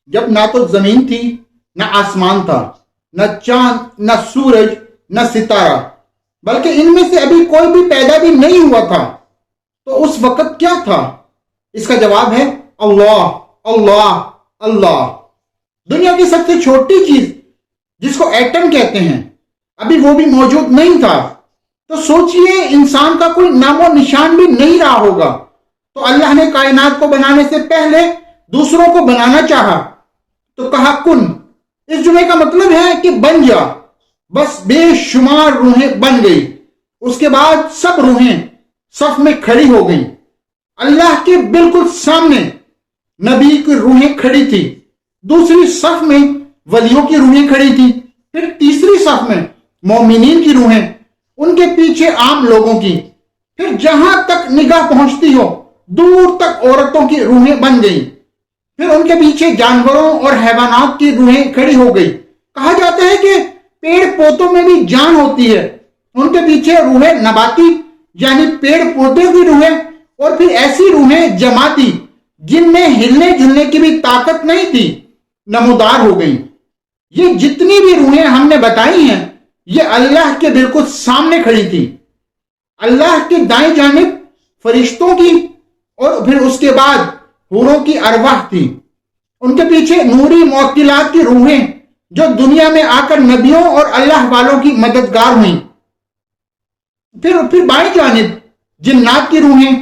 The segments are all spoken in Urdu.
جب نہ تو زمین تھی نہ آسمان تھا، نہ چاند نہ سورج نہ ستارہ، بلکہ ان میں سے ابھی کوئی بھی پیدا بھی نہیں ہوا تھا، تو اس وقت کیا تھا؟ اس کا جواب ہے اللہ اللہ اللہ۔ دنیا کی سب سے چھوٹی چیز جس کو ایٹم کہتے ہیں ابھی وہ بھی موجود نہیں تھا، تو سوچئے انسان کا کوئی نام و نشان بھی نہیں رہا ہوگا، تو اللہ نے کائنات کو بنانے سے پہلے دوسروں کو بنانا چاہا تو کہا کن۔ اس جملے کا مطلب ہے کہ بن جا، بس بے شمار روحیں بن گئی۔ اس کے بعد سب روحیں صف میں کھڑی ہو گئیں۔ اللہ کے بالکل سامنے نبی کی روحیں کھڑی تھی، دوسری صف میں ولیوں کی روحیں کھڑی تھی، پھر تیسری صف میں مومنین کی روحیں، ان کے پیچھے عام لوگوں کی، پھر جہاں تک نگاہ پہنچتی ہو دور تک عورتوں کی روحیں بن گئیں، پھر ان کے پیچھے جانوروں اور حیوانات کی روحیں کھڑی ہو گئی۔ کہا جاتا ہے کہ پیڑ پودوں میں بھی جان ہوتی ہے، ان کے پیچھے روحیں نباتی یعنی پیڑ پودے کی روحیں، اور پھر ایسی روحیں جماعتی جن میں ہلنے جلنے کی بھی طاقت نہیں تھی نمودار ہو گئی۔ یہ جتنی بھی روحیں ہم نے بتائی ہیں یہ اللہ کے بالکل سامنے کھڑی تھی۔ اللہ کے دائیں جانب فرشتوں کی اور پھر اس کے بعد حوروں کی ارواح تھی، ان کے پیچھے نوری موکلات کی روحیں جو دنیا میں آ کر نبیوں اور اللہ والوں کی مددگار ہوئیں، پھر بائیں جانب جنات کی روحیں،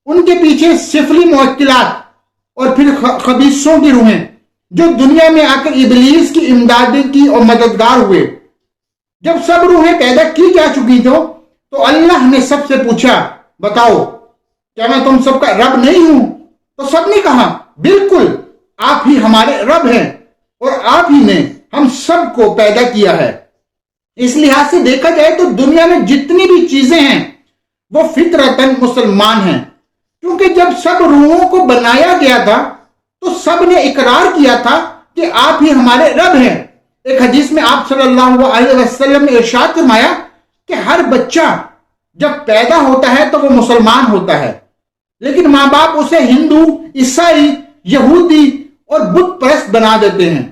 ان کے پیچھے سفلی موکلات اور پھر خبیثوں کی روحیں جو دنیا میں آ کر ابلیس کی امداد کی اور مددگار ہوئے۔ جب سب روحیں پیدا کی جا چکی تو اللہ نے سب سے پوچھا بتاؤ کیا میں تم سب کا رب نہیں ہوں؟ تو سب نے کہا بالکل آپ ہی ہمارے رب ہیں اور آپ ہی نے ہم سب کو پیدا کیا ہے۔ اس لحاظ سے دیکھا جائے تو دنیا میں جتنی بھی چیزیں ہیں وہ فطرتاً مسلمان ہیں، کیونکہ جب سب روحوں کو بنایا گیا تھا تو سب نے اقرار کیا تھا کہ آپ ہی ہمارے رب ہیں۔ ایک حدیث میں آپ صلی اللہ علیہ وسلم نے ارشاد فرمایا کہ ہر بچہ جب پیدا ہوتا ہے تو وہ مسلمان ہوتا ہے، لیکن ماں باپ اسے ہندو، عیسائی، یہودی اور بت پرست بنا دیتے ہیں۔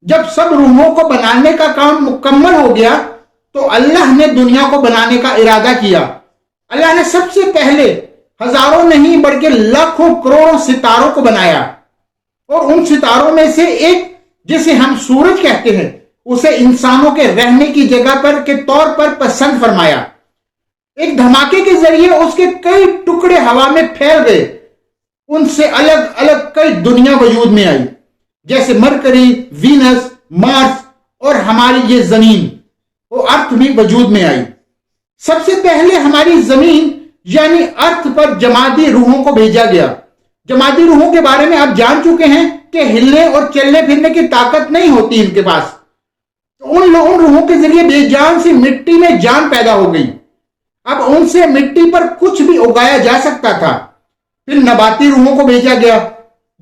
جب سب روحوں کو بنانے کا کام مکمل ہو گیا تو اللہ نے دنیا کو بنانے کا ارادہ کیا۔ اللہ نے سب سے پہلے ہزاروں نہیں بلکہ لاکھوں کروڑوں ستاروں کو بنایا، اور ان ستاروں میں سے ایک جسے ہم سورج کہتے ہیں اسے انسانوں کے رہنے کی جگہ پر کے طور پر پسند فرمایا۔ ایک دھماکے کے ذریعے اس کے کئی ٹکڑے ہوا میں پھیل گئے، ان سے الگ الگ کئی دنیا وجود میں آئی، جیسے مرکری، وینس، مارس اور ہماری یہ زمین وہ ارتھ بھی وجود میں آئی۔ سب سے پہلے ہماری زمین یعنی ارتھ پر جمادی روحوں کو بھیجا گیا۔ جمادی روحوں کے بارے میں آپ جان چکے ہیں کہ ہلنے اور چلنے پھرنے کی طاقت نہیں ہوتی ان کے پاس، تو ان روحوں کے ذریعے بے جان سی مٹی میں جان پیدا ہو گئی۔ اب ان سے مٹی پر کچھ بھی اگایا جا سکتا تھا۔ پھر نباتی روحوں کو بھیجا گیا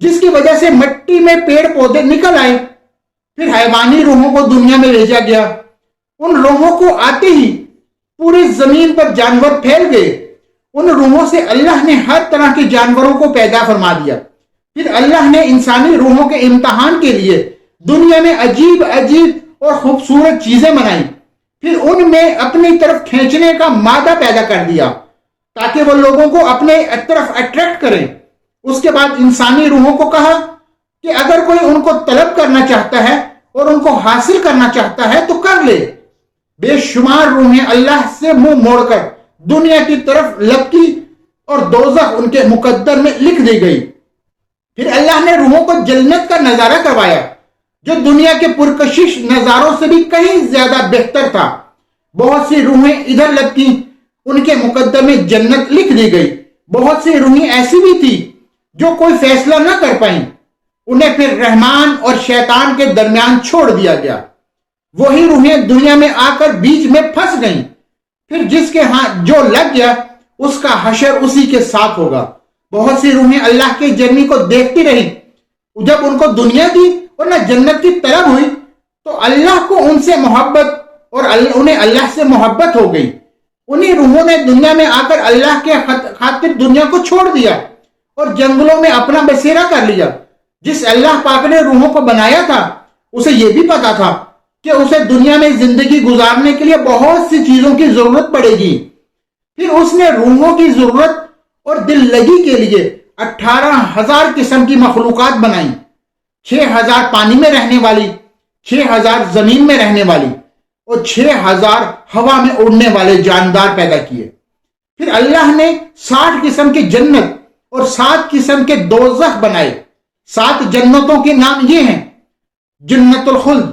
جس کی وجہ سے مٹی میں پیڑ پودے نکل آئے۔ پھر حیوانی روحوں کو دنیا میں بھیجا گیا، ان روحوں کو آتے ہی پوری زمین پر جانور پھیل گئے۔ ان روحوں سے اللہ نے ہر طرح کے جانوروں کو پیدا فرما دیا۔ پھر اللہ نے انسانی روحوں کے امتحان کے لیے دنیا میں عجیب عجیب اور خوبصورت چیزیں بنائی، پھر ان میں اپنی طرف کھینچنے کا مادہ پیدا کر دیا تاکہ وہ لوگوں کو اپنے طرف اٹریکٹ کریں۔ اس کے بعد انسانی روحوں کو کہا کہ اگر کوئی ان کو طلب کرنا چاہتا ہے اور ان کو حاصل کرنا چاہتا ہے تو کر لے۔ بے شمار روحیں اللہ سے منہ موڑ کر دنیا کی طرف لپکی اور دوزخ ان کے مقدر میں لکھ دی گئی۔ پھر اللہ نے روحوں کو جنت کا نظارہ کروایا جو دنیا کے پرکشش نظاروں سے بھی کہیں زیادہ بہتر تھا۔ بہت سی روحیں ادھر لپکی، ان کے مقدر میں جنت لکھ دی گئی۔ بہت سی روحیں ایسی بھی تھی جو کوئی فیصلہ نہ کر پائیں، انہیں پھر رحمان اور شیطان کے درمیان چھوڑ دیا گیا۔ وہی روحیں دنیا میں آ کر بیچ میں پھنس گئیں، پھر جس کے ہاں جو لگ گیا اس کا حشر اسی کے ساتھ ہوگا۔ بہت سی روحیں اللہ کے جنمی کو دیکھتی رہی، جب ان کو دنیا دی اور نہ جنت کی طلب ہوئی تو اللہ کو ان سے محبت اور انہیں اللہ سے محبت ہو گئی۔ انہی روحوں نے دنیا میں آ کر اللہ کے خاطر دنیا کو چھوڑ دیا اور جنگلوں میں اپنا بسیرا کر لیا۔ جس اللہ پاک نے روحوں کو بنایا تھا اسے یہ بھی پتا تھا کہ اسے دنیا میں زندگی گزارنے کے لیے بہت سی چیزوں کی ضرورت پڑے گی. پھر اس نے روحوں کی ضرورت اور دل لگی کے لیے 18,000 قسم کی مخلوقات بنائیں. 6,000 پانی میں رہنے والی، 6,000 زمین میں رہنے والی اور 6,000 ہوا میں اڑنے والے جاندار پیدا کیے. پھر اللہ نے 60 قسم کی جنت اور 7 قسم کے دوزخ بنائے. 7 جنتوں کے نام یہ ہیں: جنت الخلد،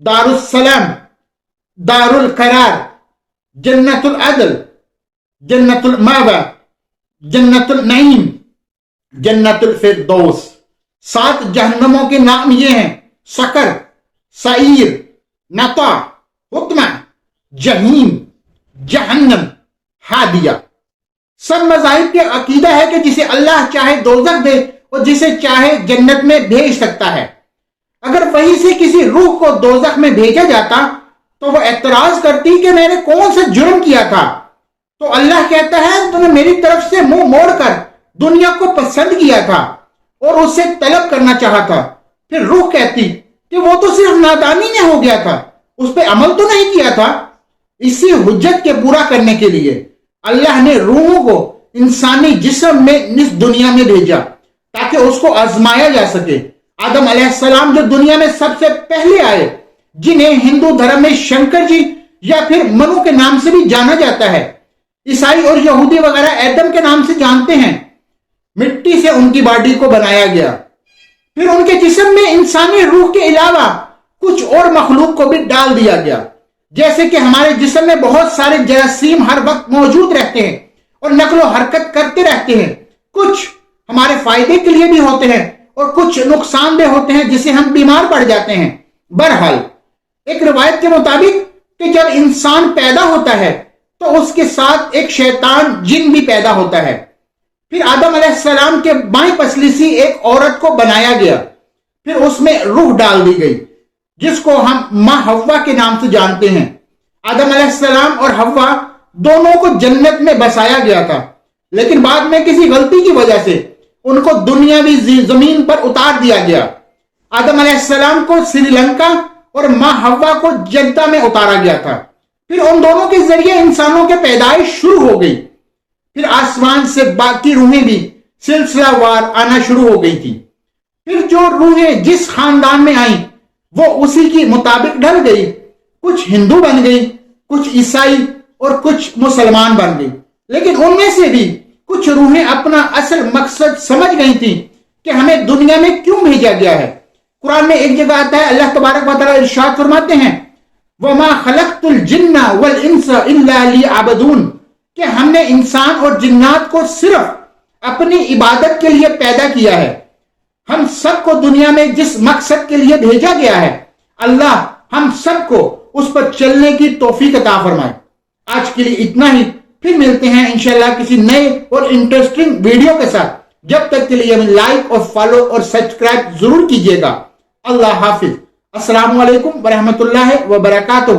دار السلام، دار القرار، جنت العدل، جنت المأوى، جنت النعیم، جنت الفردوس. 7 جہنموں کے نام یہ ہیں: سقر، سعیر، نطع، حطمہ، جہیم، جہنم، ہادیہ. سب مذاہب کے عقیدہ ہے کہ جسے اللہ چاہے دوزخ دے اور جسے چاہے جنت میں بھیج سکتا ہے. اگر وہی سے کسی روح کو دوزخ میں بھیجا جاتا تو وہ اعتراض کرتی کہ میں نے کون سا جرم کیا تھا، تو اللہ کہتا ہے تو نے میری طرف سے منہ موڑ کر دنیا کو پسند کیا تھا اور اس سے طلب کرنا چاہا تھا. پھر روح کہتی کہ وہ تو صرف نادانی میں ہو گیا تھا، اس پہ عمل تو نہیں کیا تھا. اسی حجت کے پورا کرنے کے لیے اللہ نے روحوں کو انسانی جسم میں اس دنیا میں بھیجا تاکہ اس کو آزمایا جا سکے. آدم علیہ السلام جو دنیا میں سب سے پہلے آئے، جنہیں ہندو دھرم میں شنکر جی یا پھر منو کے نام سے بھی جانا جاتا ہے، عیسائی اور یہودی وغیرہ ایڈم کے نام سے جانتے ہیں، مٹی سے ان کی باڈی کو بنایا گیا. پھر ان کے جسم میں انسانی روح کے علاوہ کچھ اور مخلوق کو بھی ڈال دیا گیا. جیسے کہ ہمارے جسم میں بہت سارے جراثیم ہر وقت موجود رہتے ہیں اور نقل و حرکت کرتے رہتے ہیں. کچھ ہمارے فائدے کے لیے بھی ہوتے ہیں اور کچھ نقصان دہ ہوتے ہیں جسے ہم بیمار پڑ جاتے ہیں. بہرحال ایک روایت کے مطابق کہ جب انسان پیدا ہوتا ہے تو اس کے ساتھ ایک شیطان جن بھی پیدا ہوتا ہے. پھر آدم علیہ السلام کے بائیں پسلی سی ایک عورت کو بنایا گیا. پھر اس میں روح ڈال دی گئی جس کو ہم ماں حوا کے نام سے جانتے ہیں. آدم علیہ السلام اور حوا دونوں کو جنت میں بسایا گیا تھا، لیکن بعد میں کسی غلطی کی وجہ سے ان کو دنیاوی زمین پر اتار دیا گیا. آدم علیہ السلام کو سری لنکا اور ماں حوا کو جدہ میں اتارا گیا تھا. پھر ان دونوں کے ذریعے انسانوں کے پیدائش شروع ہو گئی. پھر آسمان سے باقی روحیں بھی سلسلہ وار آنا شروع ہو گئی تھی. پھر جو روحیں جس خاندان میں آئیں وہ اسی کی مطابق ڈھل گئی. کچھ ہندو بن گئی، کچھ عیسائی اور کچھ مسلمان بن گئی. لیکن ان میں سے بھی کچھ روحیں اپنا اصل مقصد سمجھ گئی تھی کہ ہمیں دنیا میں کیوں بھیجا گیا ہے. قرآن میں ایک جگہ آتا ہے، اللہ تبارک و تعالیٰ ارشاد فرماتے ہیں وَمَا خَلَقْتُ الْجِنَّ وَالْإِنسَ إِلَّا لِيَعْبُدُونَ، کہ ہم نے انسان اور جنات کو صرف اپنی عبادت کے لیے پیدا کیا ہے. ہم سب کو دنیا میں جس مقصد کے لیے بھیجا گیا ہے اللہ ہم سب کو اس پر چلنے کی توفیق عطا فرمائے. آج کے لیے اتنا ہی، پھر ملتے ہیں انشاءاللہ کسی نئے اور انٹرسٹنگ ویڈیو کے ساتھ. جب تک کے لیے لائک اور فالو اور سبسکرائب ضرور کیجیے گا. اللہ حافظ. السلام علیکم ورحمۃ اللہ وبرکاتہ.